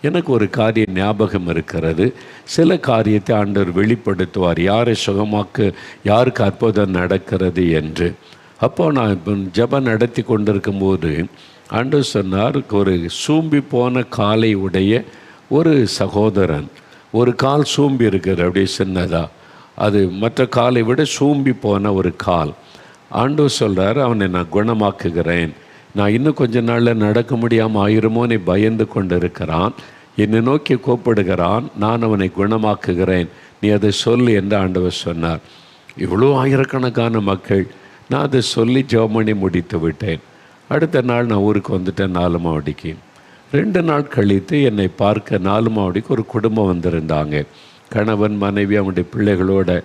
எனக்கு ஒரு காரியம் ஞாபகம் இருக்கிறது. சில காரியத்தை ஆண்டவர் வெளிப்படுத்துவார், யாரை சுகமாக்கு, யாருக்கு அற்புதம் நடக்கிறது என்று. அப்போ நான் இப்போ ஜெபம் நடத்தி கொண்டிருக்கும்போது ஆண்டவர் சொன்னார், ஒரு சூம்பி போன காலை உடைய ஒரு சகோதரன், ஒரு கால் சூம்பி இருக்கிறது, அப்படியே சின்னதா, அது மற்ற காலை விட சூம்பி போன ஒரு கால். ஆண்டவர் சொல்கிறார், அவனை நான் குணமாக்குகிறேன். நான் இன்னும் கொஞ்ச நாளில் நடக்க முடியாமல் ஆயிருமோன்னு பயந்து கொண்டு இருக்கிறான். என்னை நோக்கி கூப்பிடுகிறான், நான் அவனை குணமாக்குகிறேன், நீ அதை சொல்லு என்று ஆண்டவர் சொன்னார். இவ்வளோ ஆயிரக்கணக்கான மக்கள், நான் அதை சொல்லி ஜெபம் பண்ணி முடித்து விட்டேன். அடுத்த நாள் நான் ஊருக்கு வந்துட்டேன், 4 மாவடிக்கு. 2 நாள் கழித்து என்னை பார்க்க 4 மாவடிக்கு ஒரு குடும்பம் வந்திருந்தாங்க. கணவன், மனைவி, அவனுடைய பிள்ளைகளோடு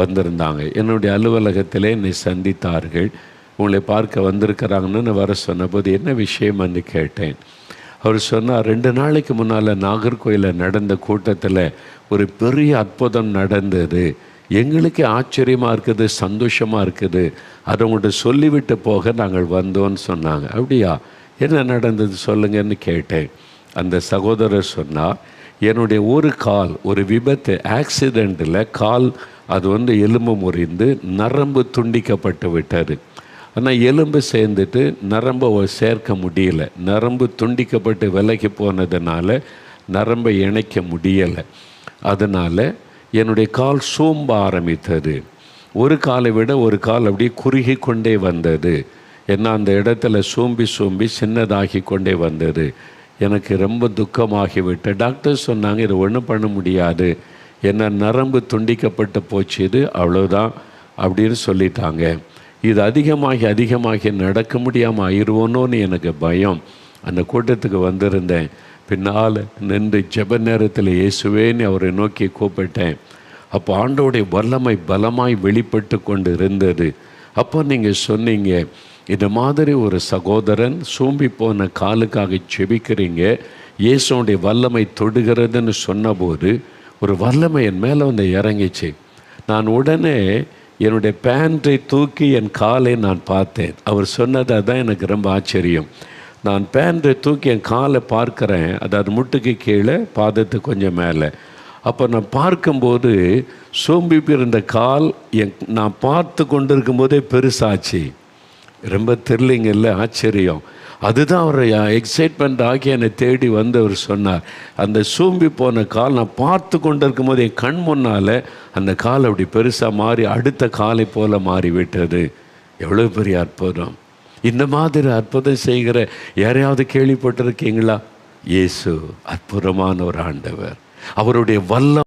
வந்திருந்தாங்க. என்னுடைய அலுவலகத்திலே என்னை சந்தித்தார்கள். உங்களை பார்க்க வந்திருக்கிறாங்கன்னு நான் வர சொன்னபோது என்ன விஷயம்னு கேட்டேன். அவர் சொன்னார், 2 நாளைக்கு முன்னால் நாகர்கோயிலில் நடந்த கூட்டத்தில் ஒரு பெரிய அற்புதம் நடந்தது. எங்களுக்கே ஆச்சரியமாக இருக்குது, சந்தோஷமாக இருக்குது. அதை உங்கள்கிட்ட சொல்லிவிட்டு போக நாங்கள் வந்தோன்னு சொன்னாங்க. அப்படியா, என்ன நடந்தது சொல்லுங்கன்னு கேட்டேன். அந்த சகோதரர் சொன்னார், என்னுடைய ஒரு கால், ஒரு விபத்து, ஆக்சிடெண்ட்டில் கால் அது எலும்பு முறிந்து நரம்பு துண்டிக்கப்பட்டு விட்டது. ஆனால் எலும்பு சேர்ந்துட்டு நரம்பை சேர்க்க முடியல. நரம்பு துண்டிக்கப்பட்டு விலகி போனதுனால நரம்பை இணைக்க முடியலை. அதனால் என்னுடைய கால் சூம்ப ஆரம்பித்தது. ஒரு காலை விட ஒரு கால் அப்படியே குறுகி கொண்டே வந்தது. ஏன்னா அந்த இடத்துல சூம்பி சின்னதாகி கொண்டே வந்தது. எனக்கு ரொம்ப துக்கமாகிவிட்டு டாக்டர் சொன்னாங்க, இதை ஒன்றும் பண்ண முடியாது, என்ன நரம்பு துண்டிக்கப்பட்டு போச்சு, இது அவ்வளோதான் அப்படின்னு சொல்லிட்டாங்க. இது அதிகமாகி நடக்க முடியாமல் ஆயிடுவோன்னு எனக்கு பயம். அந்த கூட்டத்துக்கு வந்திருந்தேன். பின்னால் நின்று ஜெப நேரத்தில் இயேசுவேன்னு அவரை நோக்கி கூப்பிட்டேன். அப்போ ஆண்டவருடைய வல்லமை பலமாய் வெளிப்பட்டு கொண்டு இருந்தது. அப்போ நீங்கள் சொன்னீங்க, இந்த மாதிரி ஒரு சகோதரன் சூம்பி போன காலுக்காக செபிக்கிறீங்க, இயேசுடைய வல்லமை தொடுகிறதுன்னு சொன்னபோது ஒரு வல்லமை என் மேலே இறங்கிச்சு. நான் உடனே என்னுடைய பேண்ட்டை தூக்கி என் காலை நான் பார்த்தேன். அவர் சொன்னது தான் எனக்கு ரொம்ப ஆச்சரியம். நான் பேண்ட்டை தூக்கி என் காலை பார்க்குறேன், அதாவது முட்டுக்கு கீழே, பாதத்துக்கு கொஞ்சம் மேலே. அப்போ நான் பார்க்கும்போது சோம்பி இருந்த கால் நான் பார்த்து கொண்டு இருக்கும்போதே பெருசாச்சு. ரொம்ப த்ரில்லிங் இல்லை, ஆச்சரியம். அதுதான் அவர் எக்ஸைட்மெண்ட் ஆகி என்னை தேடி வந்து அவர் சொன்னார், அந்த சூம்பி போன கால் நான் பார்த்து கொண்டு இருக்கும்போது என் கண் முன்னால் அந்த கால் அப்படி பெருசாக மாறி அடுத்த காலை போல் மாறிவிட்டது. எவ்வளோ பெரிய அற்புதம்! இந்த மாதிரி அற்புதம் செய்கிற யாரையாவது கேள்விப்பட்டிருக்கீங்களா? இயேசு அற்புதமான ஒரு ஆண்டவர். அவருடைய வல்லம்